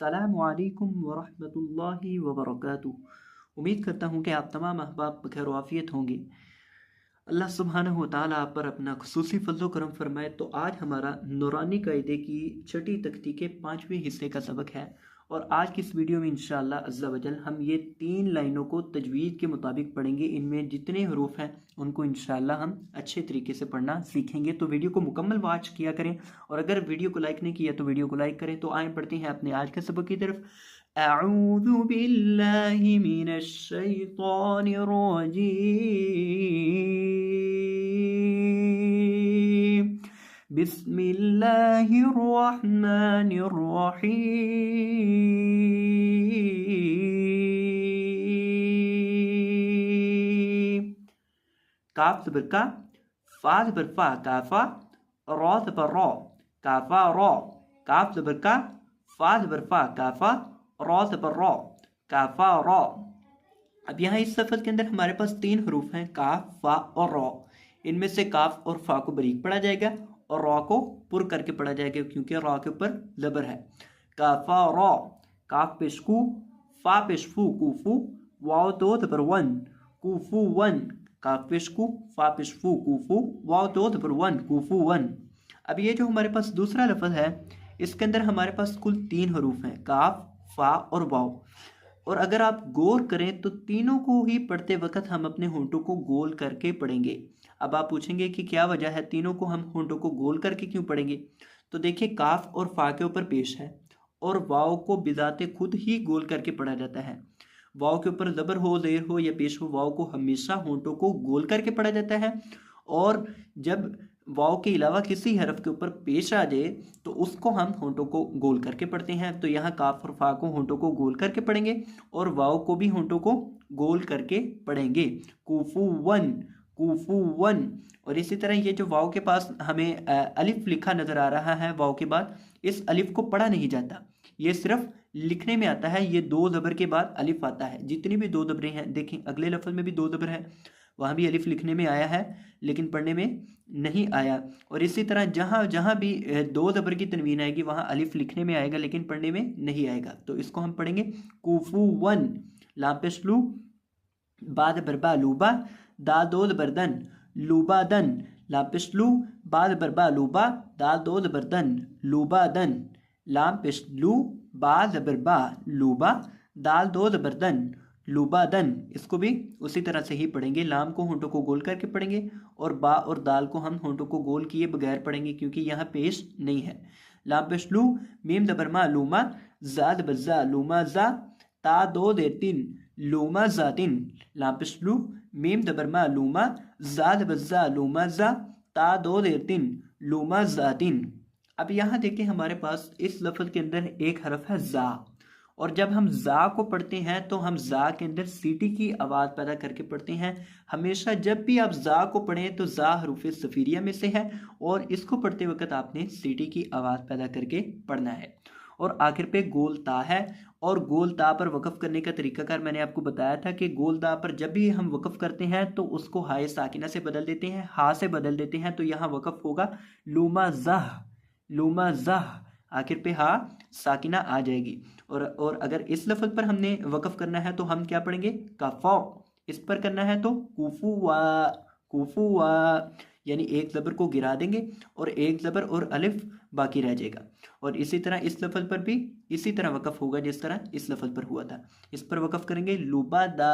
अस्सलामुअलैकुम वरहमतुल्लाहि वबरकातुहू। उम्मीद करता हूँ कि आप तमाम अहबाब बखैर वाफ़ियत होंगे। अल्लाह सुब्हानहु व तआला आप पर अपना खुसूसी फज़्ल व करम फरमाए। तो आज हमारा नूरानी कायदे की छठी तख्ती के 5वें हिस्से का सबक है और आज की इस वीडियो में इंशाअल्लाह अज़्ज़ा वजल हम ये 3 लाइनों को तजवीज़ के मुताबिक पढ़ेंगे। इनमें जितने हरूफ हैं उनको इंशाअल्लाह हम अच्छे तरीके से पढ़ना सीखेंगे। तो वीडियो को मुकम्मल वॉच किया करें और अगर वीडियो को लाइक नहीं किया तो वीडियो को लाइक करें। तो आए पढ़ते हैं अपने आज के सबक की तरफ। अऊज़ु बिल्लाहि मिनश शैतानिर रजीम। बिस्मिल्लाहिर रहमानिर रहीम। काफ ज़बर का, फा ज़बर फा, काफा, रौ ज़बर रौ, काफा रौ, काफ ज़बर का, फा ज़बर फा, काफा, रौ ज़बर रौ, काफा रौ। अब यहाँ इस सफ़र के अंदर हमारे पास 3 हरूफ हैं, काफ, फा और रौ। इनमें से काफ और फा को बारीक पढ़ा जाएगा और रौ को पुर करके पढ़ा जाएगा क्योंकि रौ के ऊपर ज़बर है। काफा रौ, काफ पेशकू, फा पेशफू, कूफू, वाव दो ज़बर वन, कूफू वन, काफ पेशकू, फा पेशफू, कूफू, वाव दो ज़बर वन, कूफू वन। अब ये जो हमारे पास दूसरा लफ्ज़ है इसके अंदर हमारे पास कुल 3 हरूफ हैं, काफ, फा और वाव। और अगर आप गौर करें तो तीनों को ही पढ़ते वक्त हम अपने होंठों को गोल करके पढ़ेंगे। अब आप पूछेंगे कि क्या वजह है, तीनों को हम होंठों को गोल करके क्यों पढ़ेंगे? तो देखिए, काफ और फा के ऊपर पेश है और वाव को बिजाते खुद ही गोल करके पढ़ा जाता है। वाव के ऊपर ज़बर हो, ज़ेर हो या पेश हो, वाव को हमेशा होंठों को गोल करके पढ़ा जाता है। और जब वाव के अलावा किसी हरफ के ऊपर पेश आ जाए तो उसको हम होंठों को गोल करके पढ़ते हैं। तो यहाँ काफ और फा को होंठों को गोल करके पढ़ेंगे और वाव को भी होंठों को गोल करके पढ़ेंगे। कूफू वन, कूफू वन। और इसी तरह ये जो वाव के पास हमें अलिफ लिखा नज़र आ रहा है वाव के बाद, इस अलिफ को पढ़ा नहीं जाता, ये सिर्फ लिखने में आता है। ये 2 ज़बर के बाद अलिफ आता है। जितनी भी 2 ज़बरें हैं, देखें अगले लफ्ज़ में भी 2 ज़बर है, वहाँ भी अलिफ लिखने में आया है लेकिन पढ़ने में नहीं आया। और इसी तरह जहाँ जहाँ भी 2 ज़बर की तनवीन आएगी वहाँ अलिफ लिखने में आएगा लेकिन पढ़ने में नहीं आएगा। तो इसको हम पढ़ेंगे कूफू वन, लाम पेश लू, बाद बरबा लूबा, दा दो बरदन, लूबा दन, लाम पेश लू, बाद बरबा लूबा, दा दो बरदन, लूबा दन, लाम पेश लू, बाद बरबा लूबा, दाल दो बरदन, लुबादन। इसको भी उसी तरह से ही पढ़ेंगे, लाम को होंठों को गोल करके पढ़ेंगे और बा और दाल को हम होंठों को गोल किए बगैर पढ़ेंगे क्योंकि यहाँ पेश नहीं है। लाम पेश लू, मीम दबरमा लूमा, जाद बजा लूमा जा, ता दो देर तीन, लूमा जातिन। लाम पेश लू, मीम दबरमा लूमा, जाद बजा लूमा जा, ता दो देर तीन, लूमा जातिन। अब यहाँ देखिए हमारे पास इस लफ्ज़ के अंदर एक हरफ है जा, और जब हम जा को पढ़ते हैं तो हम जा के अंदर सीटी की आवाज़ पैदा करके पढ़ते हैं। हमेशा जब भी आप जा को पढ़ें तो जा हरूफ सफ़ीरिया में से है और इसको पढ़ते वक्त आपने सीटी की आवाज़ पैदा करके पढ़ना है। और आखिर पे गोल ता है और गोल ता पर वक़फ़ करने का तरीकाकार मैंने आपको बताया था कि गोल ता पर जब भी हम वक़फ़ करते हैं तो उसको हाय साकिना से बदल देते हैं, हा से बदल देते हैं। तो यहाँ वक़फ़ होगा लूमा ज़ह, लूमा ज़ह, आखिर पे हा साकिना आ जाएगी। और अगर इस लफ्ज़ पर हमने वक़फ़ करना है तो हम क्या पढ़ेंगे, कफ़ौ। इस पर करना है तो कूफू वा, कूफू वा, यानी एक ज़बर को गिरा देंगे और एक ज़बर और अलिफ बाकी रह जाएगा। और इसी तरह इस लफ्ज़ पर भी इसी तरह वक़फ़ होगा जिस तरह इस लफ्ज़ पर हुआ था। इस पर वक़फ़ करेंगे लुबादा,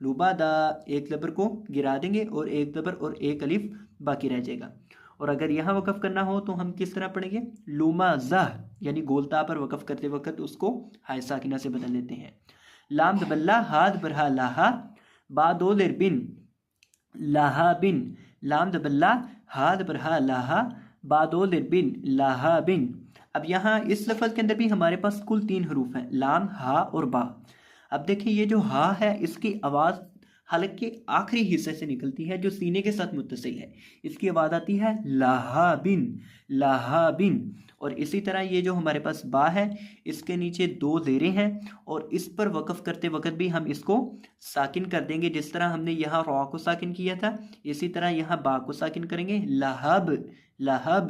लुबादा, एक ज़बर को गिरा देंगे और एक ज़बर और एक अलिफ बाकी रह जाएगा। और अगर यहाँ वक़फ़ करना हो तो हम किस तरह पढ़ेंगे, लुमा ज़ह, यानी गोलता पर वक़फ़ करते वक्त उसको हाय साकिना से बदल देते हैं। लाम दबल्ला, हाद बरहा लाहा, बा दो देर बिन, लाहा बिन, लाम दबल्ला, हाद बरहा लाहा, बा दो देर बिन, लाहा बिन। अब यहाँ इस लफ्ज़ के अंदर भी हमारे पास कुल 3 हरूफ हैं, लाम, हा और बा। अब देखिए ये जो हा है इसकी आवाज़ हलक के आखिरी हिस्से से निकलती है जो सीने के साथ मुत्तसिल है। इसकी आवाज़ आती है लाहाबिन, लाहाबिन। और इसी तरह ये जो हमारे पास बा है इसके नीचे 2 ज़ेरें हैं और इस पर वक़फ़ करते वक्त भी हम इसको साकिन कर देंगे। जिस तरह हमने यहाँ रॉ को साकिन किया था इसी तरह यहाँ बा को साकिन करेंगे, लहब, लहब।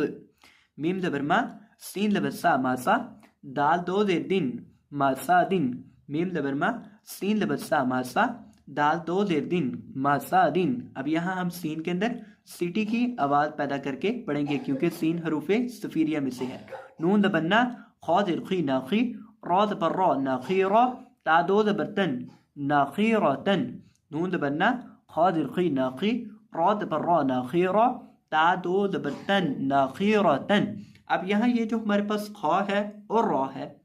मीम ज़बर मा, सीन लबसा मासा, दाल दो देर दिन मासा दिन, मीम जबर मा सीन जबर सा मासा, दाल दो देर दिन मासा दिन। अब यहाँ हम सीन के अंदर सीटी की आवाज पैदा करके पढ़ेंगे क्योंकि सीन हरूफे सफीरिया में से है। नून दबन्ना खौ दिरखी नाखी, रौ दबर रौ नाखी रौ, ता दो दबरतन नाखी रौतन, नून दबन्ना खौ दिरखी नाखी, रौ दबर रौ नाखी रौ, ता दो दबरतन नाखी रौतन। अब यहाँ ये जो हमारे पास खौ है और रौ है,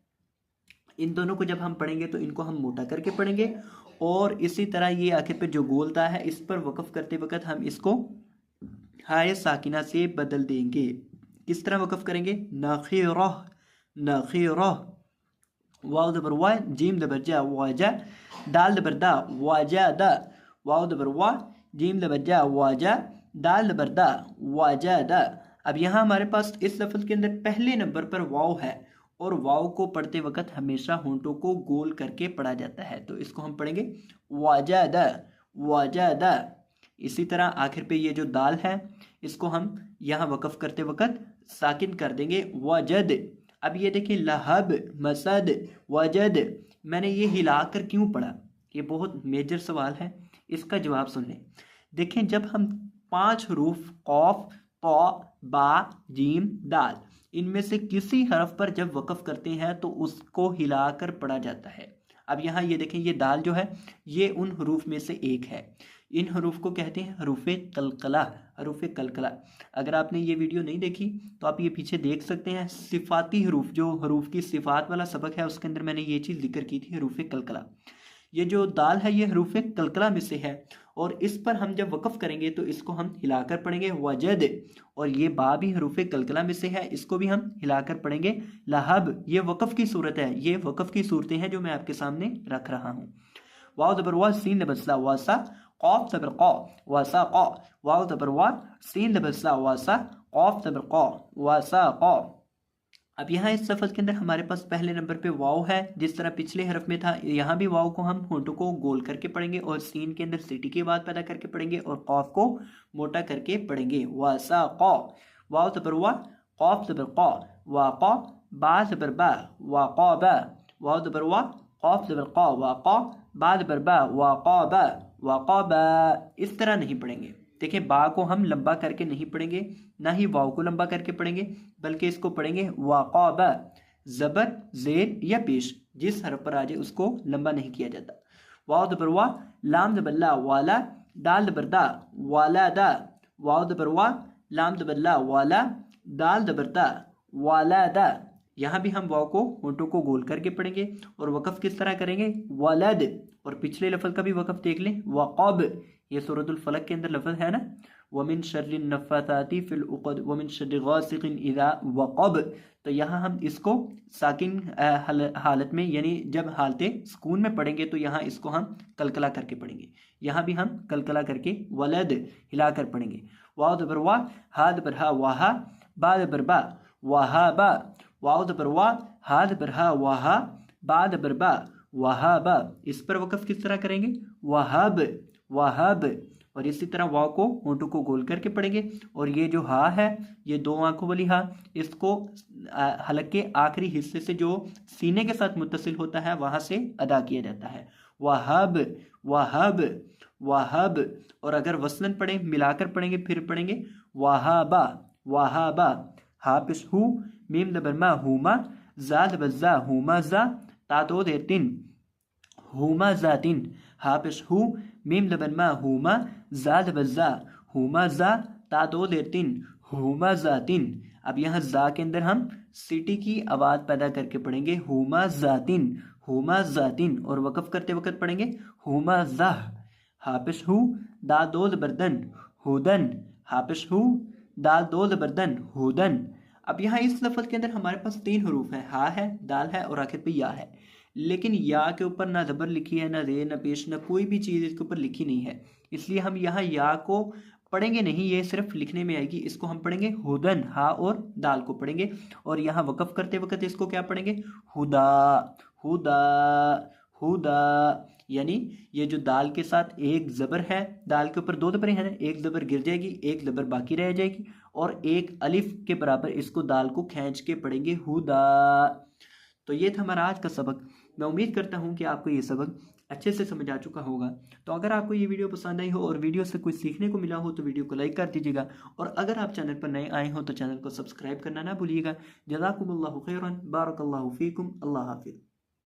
इन दोनों को जब हम पढ़ेंगे तो इनको हम मोटा करके पढ़ेंगे और इसी तरह ये आखिर पे जो गोलता है इस पर वक़्फ़ करते वक्त हम इसको हाय साकिना से बदल देंगे। किस तरह वक़्फ़ करेंगे? नखीरह नखीरह, वाव दबर वा जीम दबर जा वाजा, दाल दबर दा वाजा दा, वाव दबर वा जीम दबर जा वाजा, दाल दबर दा वाजा दा। अब यहाँ हमारे पास इस लफ्ज़ के अंदर पहले नंबर पर वाव है और वाव को पढ़ते वक्त हमेशा होंठों को गोल करके पढ़ा जाता है, तो इसको हम पढ़ेंगे वाजादा वाजादा। इसी तरह आखिर पे ये जो दाल है इसको हम यहाँ वक़्फ़ करते वक्त साकिन कर देंगे वजद। अब ये देखिए लहब मसद वजद, मैंने ये हिलाकर क्यों पढ़ा? ये बहुत मेजर सवाल है, इसका जवाब सुन लें। देखें जब हम 5 हरूफ कौफ तो बा जीम दाल इनमें से किसी हरफ पर जब वक़्फ़ करते हैं तो उसको हिलाकर पढ़ा जाता है। अब यहाँ ये देखें ये दाल जो है ये उन हरूफ में से एक है। इन हरूफ को कहते हैं हरूफ़े कलकला, हरूफ़े कलकला। अगर आपने ये वीडियो नहीं देखी तो आप ये पीछे देख सकते हैं। सिफाती हरूफ जो हरूफ की सिफात वाला सबक है उसके अंदर मैंने ये चीज़ जिक्र की थी, हरूफ़े कलकला। ये जो दाल है ये हरूफ़े कलकला में से है और इस पर हम जब वक़्फ़ करेंगे तो इसको हम हिलाकर पढ़ेंगे वजद। और ये बा भी हरूफ़े कलकला में से है, इसको भी हम हिलाकर पढ़ेंगे लहब। ये वक़्फ़ की सूरत है, ये वक़्फ़ की सूरतें हैं जो मैं आपके सामने रख रहा हूँ। वाव दबर वा सीन दबसला वासा, कौफ दबर कौ वासा कौ, वाव दबर वा सीन दबसला वासा, कौफ दबर कौ वासा कौ। अब यहाँ इस लफ्ज़ के अंदर हमारे पास पहले नंबर पे वाव है, जिस तरह पिछले हरफ में था यहाँ भी वाव को हम होंठों को गोल करके पढ़ेंगे और सीन के अंदर सीटी की बात पैदा करके पढ़ेंगे और कौफ को मोटा करके पढ़ेंगे वासा कौ, वाव तबर वा कौफ तबर कौ वाक़ा, बा तबर बा वाक़ा बा, वाव तबर वा कौफ तबर कौ वाक़ा, बा तबर बा वाक़ा बा वाक़ा बा। इस तरह नहीं पढ़ेंगे। देखें बा को हम लंबा करके नहीं पढ़ेंगे, ना ही वाव को लंबा करके पढ़ेंगे, बल्कि इसको पढ़ेंगे वाक़ाबा। ज़बर ज़ेर या पेश जिस हरफ पर आ जाए उसको लंबा नहीं किया जाता। वाव दबर वा लाम दबर ला वाला, दाल दबर दा वाला दा, वाव दबर वा लाम दबर ला वाला, दाल दबर दा वाला दा। यहाँ भी हम वाव को होंठों को गोल करके पढ़ेंगे और वक़्फ़ किस तरह करेंगे वलद। और पिछले लफ्ज़ का भी वक़्फ़ देख लें वक़ब, ये सूरतुल फलक के अंदर लफ्ज़ है ना, वमिन शर्रिन नफ़्फ़ाताति फिल उक़द वमिन शर्रि गासिक़िन इज़ा वक़ब। तो यहाँ हम इसको साकिन हालत में यानी जब हालते सुकून में पढ़ेंगे तो यहाँ इसको हम कलकला करके पढ़ेंगे। यहाँ भी हम कलकला करके वलद हिलाकर पढ़ेंगे। वाव दबर वा हा दबर हा वाहा, बा दबर बा वाहा बा, वाव दबर वा हा दबर हा वाहा, बा दबर बा वहाबा। इस पर वक़्फ़ किस तरह करेंगे वहाब वहाब। और इसी तरह वाव को होंठों को गोल करके पढ़ेंगे और ये जो हा है ये 2 आंखों वाली हा, इसको हलक के आखिरी हिस्से से जो सीने के साथ मुत्तसिल होता है वहाँ से अदा किया जाता है वहाब वहाब वहाब। और अगर वसलन पढ़ें मिलाकर पढ़ेंगे फिर पढ़ेंगे वहाबा वहाबा। हा पेश हु, मीम दबर मा हुमा, जा दबर जा हुमा जा, ता दो देर तिन हुमा जातिन, हा पेश हु, मीम दबर मा हुमा, जा दबर जा हुमा जा, ता दो देर तिन हुमा जातिन। अब यहाँ जा के अंदर हम सीटी की आवाज़ पैदा करके पढ़ेंगे हुमा जातिन हुमा जातिन। और वक़्फ़ करते वक्त पढ़ेंगे हुमा जाह, हा पेश हु, दा दो बर्दन हुदन, हा पेश हु, दा दो बर्दन हुदन। अब यहाँ इस लफ्ज़ के अंदर हमारे पास 3 हरूफ हैं, हा है, दाल है और आखिर पे या है। लेकिन या के ऊपर ना ज़बर लिखी है, ना रे, ना पेश, ना कोई भी चीज़ इसके ऊपर लिखी नहीं है, इसलिए हम यहाँ या को पढ़ेंगे नहीं, ये सिर्फ लिखने में आएगी। इसको हम पढ़ेंगे हुदन, हा और दाल को पढ़ेंगे। और यहाँ वक़्फ़ करते वक्त इसको क्या पढ़ेंगे हुदा हुदा हुदा। यानी ये जो दाल के साथ एक ज़बर है, दाल के ऊपर 2 ज़बरें हैं ना, एक ज़बर गिर जाएगी, एक ज़बर बाकी रह जाएगी और एक अलिफ के बराबर इसको दाल को खींच के पढ़ेंगे हुदा। तो ये था हमारा आज का सबक। मैं उम्मीद करता हूँ कि आपको ये सबक अच्छे से समझ आ चुका होगा। तो अगर आपको ये वीडियो पसंद आई हो और वीडियो से कुछ सीखने को मिला हो तो वीडियो को लाइक कर दीजिएगा, और अगर आप चैनल पर नए आए हो तो चैनल को सब्सक्राइब करना ना भूलिएगा। जज़ाकुमुल्लाहु खैरन, बारकल्लाहु फीकुम, अल्लाह हाफिज़।